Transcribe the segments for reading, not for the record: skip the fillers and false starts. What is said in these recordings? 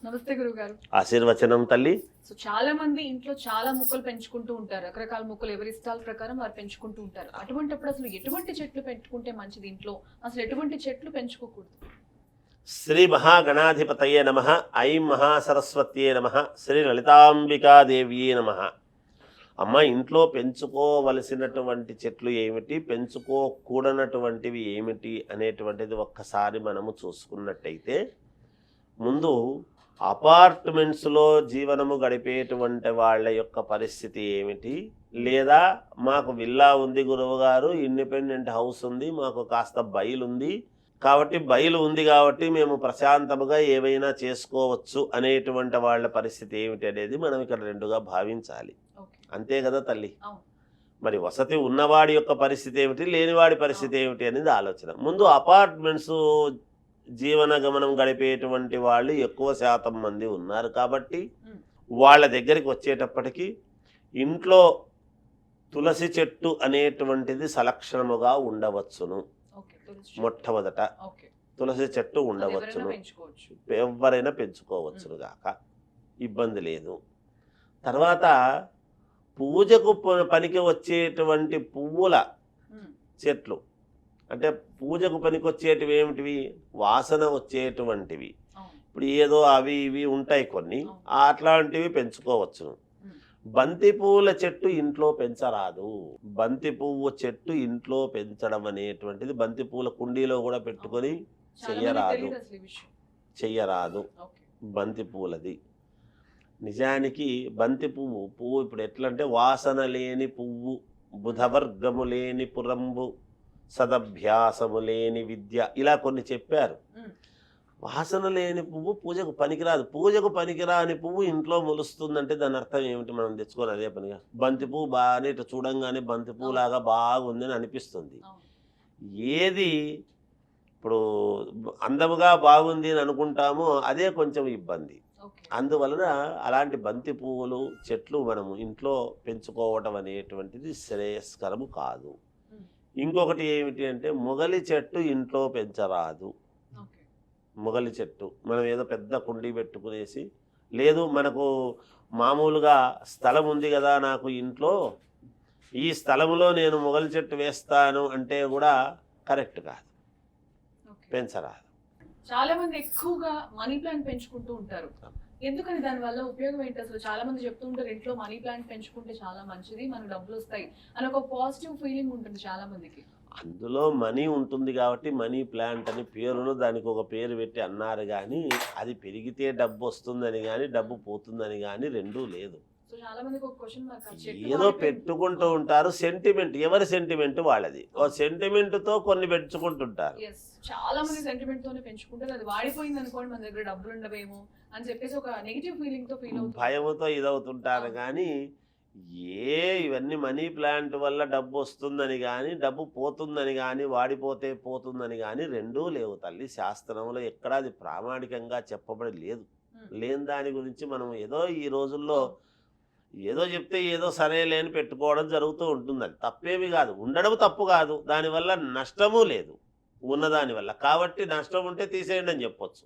నమస్తే గురుగారు. ఆశీర్వచనం తల్లి. సో చాలా మంది ఇంట్లో చాలా మొక్కలు పెంచుకుంటూ ఉంటారు. రకరకాల మొక్కలు ఎవరి ఇష్టాల ప్రకారం వారు పెంచుకుంటూ ఉంటారు. అటువంటిప్పుడు అసలు ఎటువంటి చెట్లు పెట్టుకుంటే మంచిది ఇంట్లో? అసలు ఎటువంటి చెట్లు పెంచుకోకూడదు? శ్రీ మహాగణాధిపతయే నమః. ఐం మహాసరస్వత్యే నమః. శ్రీ లలితాంబికాదేవ్యే నమః. అమ్మ, ఇంట్లో పెంచుకోవలసినటువంటి చెట్లు ఏమిటి, పెంచుకోకూడనటువంటివి ఏమిటి అనేటువంటిది ఒక్కసారి మనము చూసుకున్నట్టయితే, ముందు అపార్ట్మెంట్స్లో జీవనము గడిపేటువంటి వాళ్ళ యొక్క పరిస్థితి ఏమిటి, లేదా మాకు విల్లా ఉంది గురువు గారు, ఇండిపెండెంట్ హౌస్ ఉంది, మాకు కాస్త బయలు ఉంది కాబట్టి బయలు ఉంది కాబట్టి మేము ప్రశాంతముగా ఏవైనా చేసుకోవచ్చు అనేటువంటి వాళ్ళ పరిస్థితి ఏమిటి అనేది మనం ఇక్కడ రెండుగా భావించాలి. అంతే కదా తల్లి? మరి వసతి ఉన్నవాడి యొక్క పరిస్థితి ఏమిటి, లేనివాడి పరిస్థితి ఏమిటి అనేది ఆలోచన. ముందు అపార్ట్మెంట్స్ జీవన గమనం గడిపేటువంటి వాళ్ళు ఎక్కువ శాతం మంది ఉన్నారు కాబట్టి వాళ్ళ దగ్గరికి వచ్చేటప్పటికి ఇంట్లో తులసి చెట్టు అనేటువంటిది సలక్షణముగా ఉండవచ్చును. మొట్టమొదట తులసి చెట్టు ఉండవచ్చును, ఎవరైనా పెంచుకోవచ్చును గాక, ఇబ్బంది లేదు. తర్వాత పూజకు పనికి వచ్చేటువంటి పువ్వుల చెట్లు, అంటే పూజకు పనికి వచ్చేటివి ఏమిటివి, వాసన వచ్చేటువంటివి. ఇప్పుడు ఏదో అవి ఇవి ఉంటాయి కొన్ని, అట్లాంటివి పెంచుకోవచ్చును. బంతి పువ్వుల చెట్టు ఇంట్లో పెంచరాదు. బంతి పువ్వు చెట్టు ఇంట్లో పెంచడం అనేటువంటిది బంతి పువ్వుల కుండీలో కూడా పెట్టుకొని చెయ్యరాదు. బంతి పువ్వులది నిజానికి బంతి పువ్వు ఇప్పుడు ఎట్లా అంటే, వాసన లేని పువ్వు, బుధవర్గము లేని పురంబు, సదభ్యాసము లేని విద్య, ఇలా కొన్ని చెప్పారు. వాసన లేని పువ్వు పూజకు పనికిరాదు. పూజకు పనికిరాని పువ్వు ఇంట్లో మొలుస్తుందంటే దాని అర్థం ఏమిటి? మనం తెచ్చుకోవాలి అదే పనిగా. బంతి పువ్వు బాగానే ఇట్లా చూడంగానే బంతి పువ్వు లాగా బాగుంది అని అనిపిస్తుంది. ఏది ఇప్పుడు అందముగా బాగుంది అని అనుకుంటామో అదే కొంచెం ఇబ్బంది. అందువలన అలాంటి బంతి పువ్వులు చెట్లు మనము ఇంట్లో పెంచుకోవటం అనేటువంటిది శ్రేయస్కరము కాదు. ఇంకొకటి ఏమిటి అంటే, మొగలి చెట్టు ఇంట్లో పెంచరాదు. మొగలి చెట్టు మనం ఏదో పెద్ద కుండీ పెట్టుకునేసి, లేదు మనకు మామూలుగా స్థలం ఉంది కదా నాకు ఇంట్లో, ఈ స్థలంలో నేను మొగలి చెట్టు వేస్తాను అంటే కూడా కరెక్ట్ కాదు, పెంచరాదు. చాలా మంది ఎక్కువగా మనీ ప్లాంట్ పెంచుకుంటూ ఉంటారు. ఎందుకని, దానివల్ల ఉపయోగం ఏంటి? అసలు చాలా మంది చెప్తూ ఉంటారు ఇంట్లో మనీ ప్లాంట్ పెంచుకుంటే చాలా మంచిది, మనకు డబ్బులు వస్తాయి అని ఒక పాజిటివ్ ఫీలింగ్ ఉంటుంది చాలా మందికి. అందులో మనీ ఉంటుంది కాబట్టి మనీ ప్లాంట్ అని పేరును దానికి ఒక పేరు పెట్టి అన్నారు, కానీ అది పెరిగితే డబ్బు వస్తుందని కానీ డబ్బు పోతుందని కానీ రెండూ లేదు. ఏదో పెట్టుకుంటూ ఉంటారు. సెంటిమెంట్, ఎవరి సెంటిమెంట్ వాళ్ళది. ఓ సెంటిమెంట్ తో కొన్ని పెంచుకుంటుంటారు. చాలా మంది సెంటిమెంట్ తోనే పెంచుకుంటారు. అది వాడిపోయింది అనుకోండి, మన దగ్గర డబ్బులు ఉండవేమో అని చెప్పేసి ఒక నెగిటివ్ ఫీలింగ్ తో ఫీల్ అవుతారు, భయంతో ఇదవుతుంటారు. కానీ ఇవన్నీ మనీ ప్లాంట్ వల్ల డబ్బు వస్తుందని కానీ డబ్బు పోతుందని కానీ వాడిపోతే పోతుందని కానీ రెండూ లేవు తల్లి. శాస్త్రంలో ఎక్కడా అది ప్రామాణికంగా చెప్పబడి లేదు. లేని దాని గురించి మనం ఏదో ఈ రోజుల్లో ఏదో చెప్తే ఏదో సరే లేని పెట్టుకోవడం జరుగుతూ ఉంటుంది. అది తప్పేమి కాదు, ఉండడం తప్పు కాదు, దానివల్ల నష్టము లేదు ఉన్నదాని వల్ల. కాబట్టి నష్టం ఉంటే తీసేయండి అని చెప్పొచ్చు.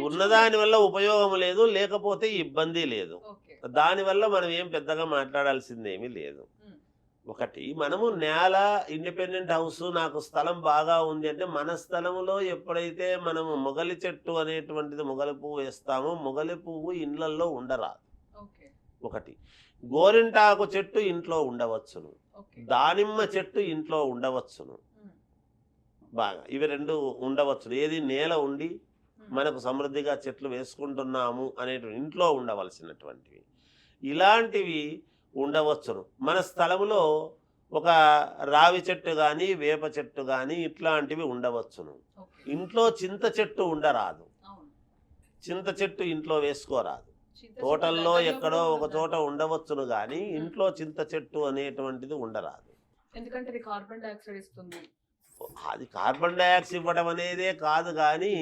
ఉన్నదాని వల్ల ఉపయోగం లేదు, లేకపోతే ఇబ్బంది లేదు. దానివల్ల మనం ఏం పెద్దగా మాట్లాడాల్సిందేమీ లేదు. ఒకటి, మనము నేల ఇండిపెండెంట్ హౌస్, నాకు స్థలం బాగా ఉంది అంటే మన స్థలంలో ఎప్పుడైతే మనము మొగలి చెట్టు అనేటువంటిది మొగలి పువ్వు వేస్తామో మొగలి పువ్వు ఇళ్లల్లో ఉండరాదు. ఒకటి, గోరింటాకు చెట్టు ఇంట్లో ఉండవచ్చును, దానిమ్మ చెట్టు ఇంట్లో ఉండవచ్చును, బాగా ఇవి రెండు ఉండవచ్చును. ఏది నేల ఉండి మనకు సమృద్ధిగా చెట్లు వేసుకుంటున్నాము అనేటువంటి ఇంట్లో ఉండవలసినటువంటివి ఇలాంటివి ఉండవచ్చును. మన స్థలంలో ఒక రావి చెట్టు కానీ వేప చెట్టు కానీ ఇట్లాంటివి ఉండవచ్చును. ఇంట్లో చింత చెట్టు ఉండరాదు. చింత చెట్టు ఇంట్లో వేసుకోరాదు. తోటల్లో ఎక్కడో ఒక చోట ఉండవచ్చును కానీ ఇంట్లో చింత చెట్టు అనేటువంటిది ఉండరాదు. ఎందుకంటే అది కార్బన్ డైఆక్సైడ్ ఇస్తుంది. అది కార్బన్ డైఆక్సైడ్ ఇవ్వడం అనేదే కాదు, కానీ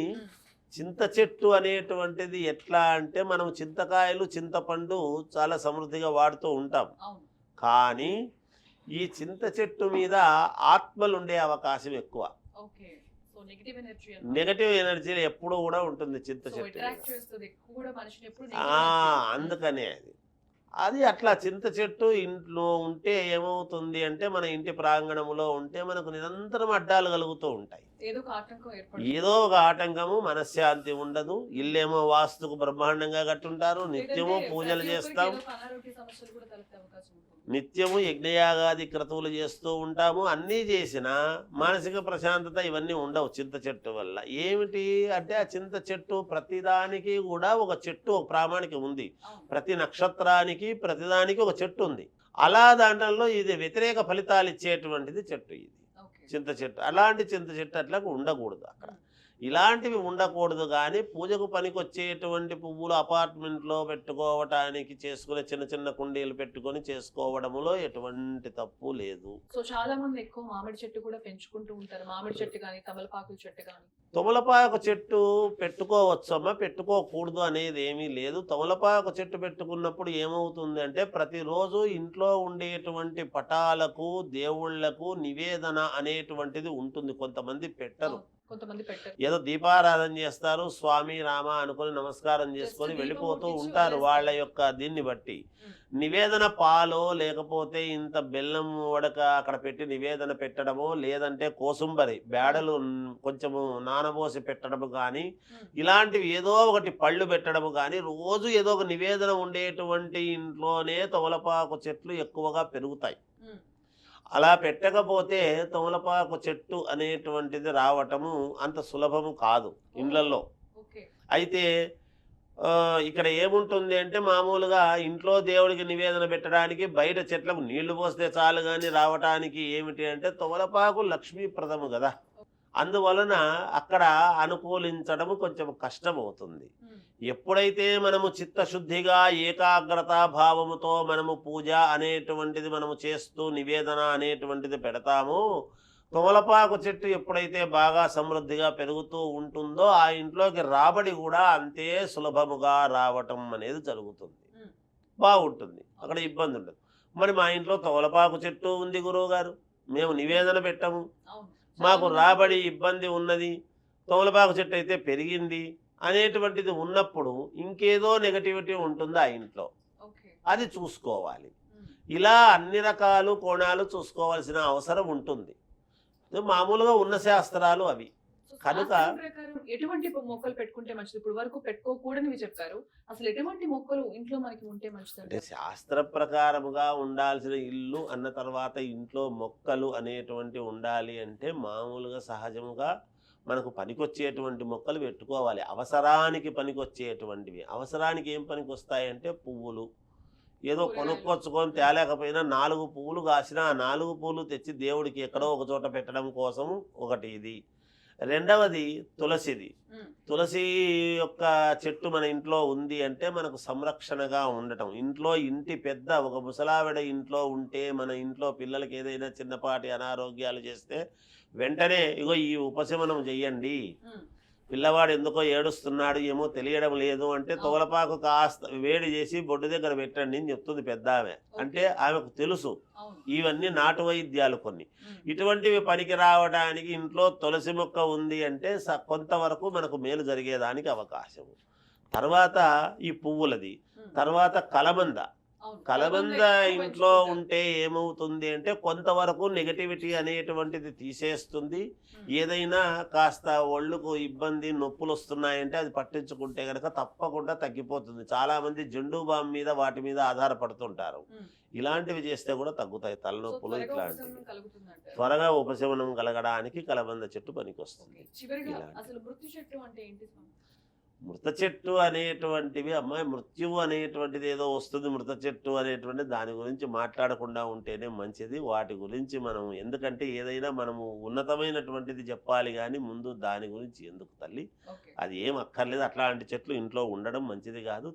చింత చెట్టు అనేటువంటిది ఎట్లా అంటే, మనం చింతకాయలు చింతపండు చాలా సమృద్ధిగా వాడుతూ ఉంటాం, కానీ ఈ చింత చెట్టు మీద ఆత్మలు ఉండే అవకాశం ఎక్కువ. నెగటివ్ ఎనర్జీ నెగటివ్ ఎనర్జీ ఎప్పుడు కూడా ఉంటుంది చింత సో చెట్టు అట్రాక్ట్ మీద. చేస్తుంది ఎక్కువ కూడా మనిషిని ఎప్పుడు ఆ, negative energy. అందుకనే అది అట్లా చింత చెట్టు ఇంట్లో ఉంటే ఏమవుతుంది అంటే మన ఇంటి ప్రాంగణంలో ఉంటే మనకు నిరంతరం అడ్డాలు కలుగుతూ ఉంటాయి. ఏదో ఒక ఆటంకం ఏర్పడుతుంది. ఏదో ఒక ఆటంకము, మనశ్శాంతి ఉండదు. ఇల్లేమో వాస్తుకు బ్రహ్మాండంగా కట్టుంటారు, నిత్యము లేదంటే పూజలు ప్రతి చేస్తాం, ఒక్కరికి ఏదో ఒక అనారోగ్య సమస్యలు కూడా తలెత్తే అవకాశం ఉంటుంది. నిత్యము యజ్ఞయాగాది క్రతువులు చేస్తూ ఉంటాము. అన్నీ చేసినా మానసిక ప్రశాంతత ఇవన్నీ ఉండవు చింత చెట్టు వల్ల. ఏమిటి అంటే ఆ చింత చెట్టు ప్రతిదానికి కూడా ఒక చెట్టు, ఒక ప్రామాణికం ఉంది. అవును. ప్రతి నక్షత్రానికి ప్రతిదానికి ఒక చెట్టు ఉంది. అలా దాంట్లో ఇది వ్యతిరేక ఫలితాలు ఇచ్చేటువంటిది చెట్టు ఇది ఓకే. చింత చెట్టు. అలాంటి చింత చెట్టు అట్లా ఉండకూడదు అక్కడ. ఇలాంటివి ఉండకూడదు. కానీ పూజకు పనికొచ్చేటువంటి పువ్వులు అపార్ట్మెంట్లో పెట్టుకోవటానికి చేసుకునే చిన్న చిన్న కుండీలు పెట్టుకొని చేసుకోవడంలో ఎటువంటి తప్పు లేదు. సో చాలా మంది ఎక్కువ మామిడి చెట్టు కూడా పెంచుకుంటూ ఉంటారు. మామిడి చెట్టు కానీ తమలపాకుల చెట్టు కానీ. తమలపాకు చెట్టు పెట్టుకోవచ్చమ్మా, పెట్టుకోకూడదు అనేది ఏమీ లేదు. తమలపాకు చెట్టు పెట్టుకున్నప్పుడు ఏమవుతుంది అంటే ప్రతిరోజు ఇంట్లో ఉండేటువంటి పటాలకు దేవుళ్లకు నివేదన అనేటువంటిది ఉంటుంది. కొంతమంది పెట్టరు, కొంతమంది పెట్టరు. ఏదో దీపారాధన చేస్తారు, స్వామి రామ అనుకొని నమస్కారం చేసుకొని దీపం వెళ్ళిపోతూ ముట్టించి ఉంటారు. వదిలేస్తారు. వాళ్ళ యొక్క దీన్ని బట్టి నివేదన పాలో లేకపోతే ఇంత బెల్లం వడక అక్కడ పెట్టి నివేదన పెట్టడమో, లేదంటే కోసుంబరి బేడలు కొంచెము నానబోసి పెట్టడము కానీ, ఇలాంటివి ఏదో ఒకటి పళ్ళు పెట్టడము కానీ, రోజు ఏదో ఒక నివేదన ఉండేటువంటి ఇంట్లోనే తమలపాకు చెట్లు ఎక్కువగా పెరుగుతాయి. అలా పెట్టకపోతే తమలపాకు చెట్టు అనేటువంటిది రావటము అంత సులభము కాదు ఇండ్లలో. ఓకే. అయితే ఇక్కడ ఏముంటుంది అంటే మామూలుగా ఇంట్లో దేవుడికి నివేదన పెట్టడానికి బయట చెట్లకు నీళ్లు పోస్తే చాలు కానీ రావటానికి ఏమిటి అంటే తమలపాకు లక్ష్మీప్రదము కదా. అందువలన అక్కడ అనుకూలించడము కొంచెం కష్టమవుతుంది. ఎప్పుడైతే మనము చిత్తశుద్ధిగా ఏకాగ్రతా భావముతో మనము పూజ అనేటువంటిది మనము చేస్తూ నివేదన అనేటువంటిది పెడతామో, తమలపాకు చెట్టు ఎప్పుడైతే బాగా సమృద్ధిగా పెరుగుతూ ఉంటుందో ఆ ఇంట్లోకి రాబడి కూడా అంతే సులభముగా రావటం అనేది జరుగుతుంది. బాగుంటుంది, అక్కడ ఇబ్బంది ఉండదు. మరి మా ఇంట్లో తమలపాకు చెట్టు ఉంది గురువు గారు, మేము నివేదన పెట్టము, మాకు రాబడి ఇబ్బంది ఉన్నది, తమలపాకు చెట్టు అయితే పెరిగింది అనేటువంటిది ఉన్నప్పుడు ఇంకేదో నెగటివిటీ ఉంటుంది ఆ ఇంట్లో. అది చూసుకోవాలి. ఇలా అన్ని రకాలు కోణాలు చూసుకోవాల్సిన అవసరం ఉంటుంది. మామూలుగా ఉన్న శాస్త్రాలు అవి కనుక. ఎటువంటి మొక్కలు పెట్టుకుంటే మంచిది? ఇప్పుడు వరకు పెట్టుకోకూడనివి చెప్పారు, అసలు ఎటువంటి మొక్కలు ఇంట్లో మనకి ఉంటే మంచిది అంటే శాస్త్ర ప్రకారముగా ఉండాల్సిన ఇల్లు అన్న తర్వాత ఇంట్లో మొక్కలు అనేటువంటి ఉండాలి అంటే మామూలుగా సహజముగా మనకు పనికొచ్చేటువంటి మొక్కలు పెట్టుకోవాలి. అవసరానికి పనికొచ్చేటువంటివి. అవసరానికి ఏం పనికి వస్తాయంటే పువ్వులు. ఏదో కొనుక్కొచ్చుకొని తేలేకపోయినా 4 పువ్వులు కాసినా ఆ 4 పువ్వులు తెచ్చి దేవుడికి ఎక్కడో ఒక చోట పెట్టడం కోసం ఒకటి ఇది. రెండవది తులసిది. తులసి యొక్క చెట్టు మన ఇంట్లో ఉంది అంటే మనకు సంరక్షణగా ఉండటం. ఇంటి పెద్ద ఒక ముసలావిడ ఇంట్లో ఉంటే మన ఇంట్లో పిల్లలకి ఏదైనా చిన్నపాటి అనారోగ్యాలు చేస్తే వెంటనే ఇగో ఈ ఉపశమనం చెయ్యండి, పిల్లవాడు ఎందుకో ఏడుస్తున్నాడు ఏమో తెలియడం లేదు అంటే తోలపాకు కాస్త వేడి చేసి బొడ్డు దగ్గర పెట్టండి అని చెప్తుంది పెద్ద ఆమె. అంటే ఆమెకు తెలుసు ఇవన్నీ నాటు వైద్యాలు కొన్ని. ఇటువంటివి పనికి రావడానికి ఇంట్లో తులసి మొక్క ఉంది అంటే కొంతవరకు మనకు మేలు జరిగేదానికి అవకాశం. తర్వాత ఈ పువ్వులది, తర్వాత కలబంద. కలబంద ఇంట్లో ఉంటే ఏమవుతుంది అంటే కొంతవరకు నెగటివిటీ అనేటువంటిది తీసేస్తుంది. ఏదైనా కాస్త ఒళ్ళుకు ఇబ్బంది నొప్పులు వస్తున్నాయంటే అది పట్టించుకుంటే కనుక తప్పకుండా తగ్గిపోతుంది. చాలామంది జెండు బామ్ మీద వాటి మీద ఆధారపడుతుంటారు. ఇలాంటివి చేస్తే కూడా తగ్గుతాయి తలనొప్పులు. ఇట్లాంటివి త్వరగా ఉపశమనం కలగడానికి కలబంద చెట్టు పనికొస్తుంది. మృత చెట్టు అనేటువంటివి అమ్మాయి మృత్యువు అనేటువంటిది ఏదో వస్తుంది, మృత చెట్టు అనేటువంటి దాని గురించి మాట్లాడకుండా ఉంటేనే మంచిది. వాటి గురించి మనం ఎందుకంటే ఏదైనా మనము ఉన్నతమైనటువంటిది చెప్పాలి కానీ ముందు దాని గురించి ఎందుకు తల్లి, అది ఏం అక్కర్లేదు. అట్లాంటి చెట్లు ఇంట్లో ఉండడం మంచిది కాదు.